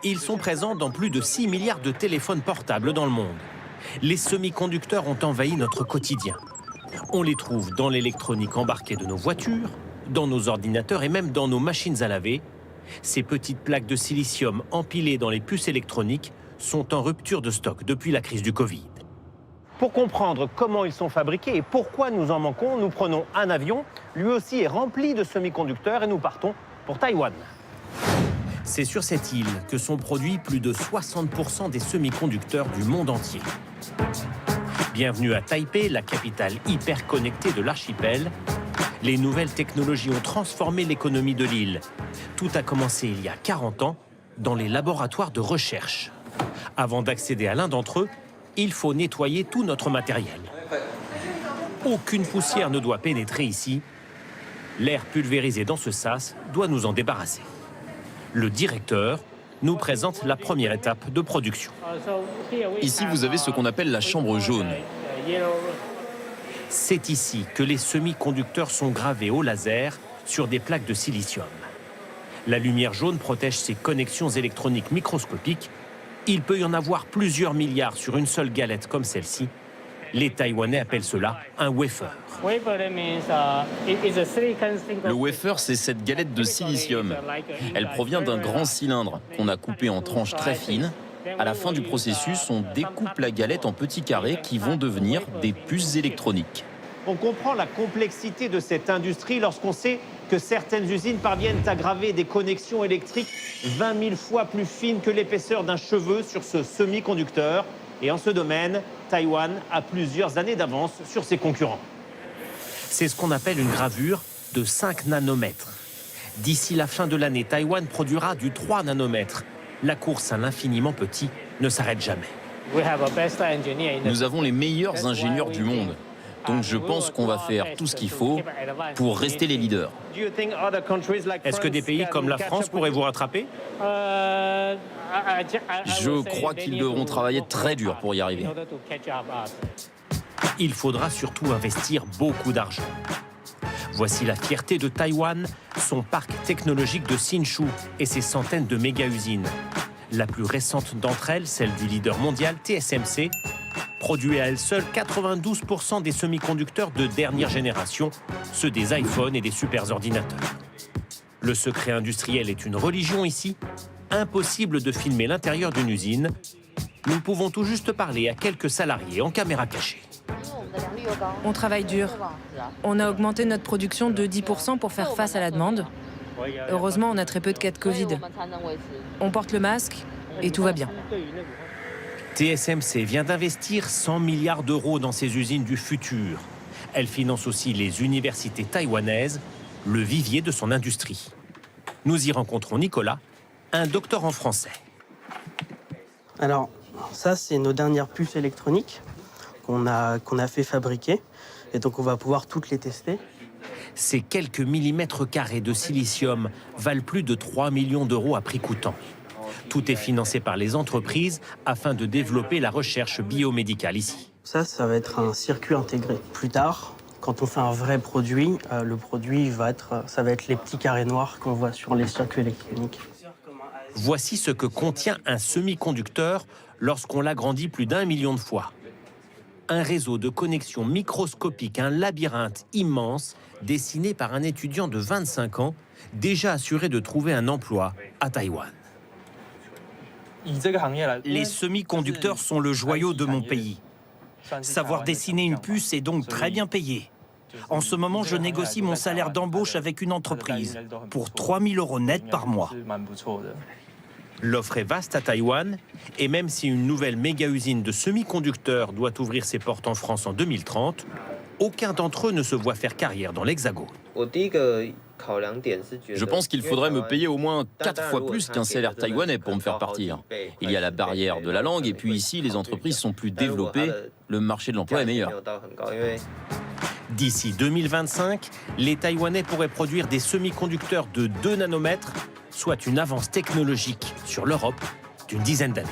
Ils sont présents dans plus de 6 milliards de téléphones portables dans le monde. Les semi-conducteurs ont envahi notre quotidien. On les trouve dans l'électronique embarquée de nos voitures, dans nos ordinateurs et même dans nos machines à laver. Ces petites plaques de silicium empilées dans les puces électroniques sont en rupture de stock depuis la crise du Covid. Pour comprendre comment ils sont fabriqués et pourquoi nous en manquons, nous prenons un avion. Lui aussi est rempli de semi-conducteurs et nous partons pour Taïwan. C'est sur cette île que sont produits plus de 60% des semi-conducteurs du monde entier. Bienvenue à Taipei, la capitale hyper connectée de l'archipel. Les nouvelles technologies ont transformé l'économie de l'île. Tout a commencé il y a 40 ans dans les laboratoires de recherche. Avant d'accéder à l'un d'entre eux, il faut nettoyer tout notre matériel. Aucune poussière ne doit pénétrer ici. L'air pulvérisé dans ce sas doit nous en débarrasser. Le directeur nous présente la première étape de production. Ici, vous avez ce qu'on appelle la chambre jaune. C'est ici que les semi-conducteurs sont gravés au laser sur des plaques de silicium. La lumière jaune protège ces connexions électroniques microscopiques. Il peut y en avoir plusieurs milliards sur une seule galette comme celle-ci. Les Taïwanais appellent cela un wafer. Le wafer, c'est cette galette de silicium. Elle provient d'un grand cylindre qu'on a coupé en tranches très fines. À la fin du processus, on découpe la galette en petits carrés qui vont devenir des puces électroniques. On comprend la complexité de cette industrie lorsqu'on sait que certaines usines parviennent à graver des connexions électriques 20 000 fois plus fines que l'épaisseur d'un cheveu sur ce semi-conducteur. Et en ce domaine, Taïwan a plusieurs années d'avance sur ses concurrents. C'est ce qu'on appelle une gravure de 5 nanomètres. D'ici la fin de l'année, Taïwan produira du 3 nanomètres. La course à l'infiniment petit ne s'arrête jamais. Nous avons les meilleurs ingénieurs du monde. Donc je pense qu'on va faire tout ce qu'il faut pour rester les leaders. Est-ce que des pays comme la France pourraient vous rattraper? Je crois qu'ils devront travailler très dur pour y arriver. Il faudra surtout investir beaucoup d'argent. Voici la fierté de Taïwan, son parc technologique de Hsinchu et ses centaines de méga-usines. La plus récente d'entre elles, celle du leader mondial TSMC, produit à elle seule 92% des semi-conducteurs de dernière génération, ceux des iPhones et des superordinateurs. Le secret industriel est une religion ici. Impossible de filmer l'intérieur d'une usine. Nous pouvons tout juste parler à quelques salariés en caméra cachée. On travaille dur. On a augmenté notre production de 10% pour faire face à la demande. Heureusement, on a très peu de cas de Covid. On porte le masque et tout va bien. TSMC vient d'investir 100 milliards d'euros dans ces usines du futur. Elle finance aussi les universités taïwanaises, le vivier de son industrie. Nous y rencontrons Nicolas, un docteur en français. Alors, ça, c'est nos dernières puces électroniques qu'on a fait fabriquer. Et donc, on va pouvoir toutes les tester. Ces quelques millimètres carrés de silicium valent plus de 3 millions d'euros à prix coûtant. Tout est financé par les entreprises afin de développer la recherche biomédicale ici. Ça va être un circuit intégré. Plus tard, quand on fait un vrai produit, le produit ça va être les petits carrés noirs qu'on voit sur les circuits électroniques. Voici ce que contient un semi-conducteur lorsqu'on l'agrandit plus d'1 million de fois. Un réseau de connexions microscopiques, un labyrinthe immense dessiné par un étudiant de 25 ans, déjà assuré de trouver un emploi à Taïwan. Les semi-conducteurs sont le joyau de mon pays. Savoir dessiner une puce est donc très bien payé. En ce moment, je négocie mon salaire d'embauche avec une entreprise pour 3 000 € net par mois. L'offre est vaste à Taïwan, et même si une nouvelle méga-usine de semi-conducteurs doit ouvrir ses portes en France en 2030, aucun d'entre eux ne se voit faire carrière dans l'Hexagone. Je pense qu'il faudrait me payer au moins 4 fois plus qu'un salaire taïwanais pour me faire partir. Il y a la barrière de la langue et puis ici, les entreprises sont plus développées, le marché de l'emploi est meilleur. D'ici 2025, les Taïwanais pourraient produire des semi-conducteurs de 2 nanomètres, soit une avance technologique sur l'Europe d'une dizaine d'années.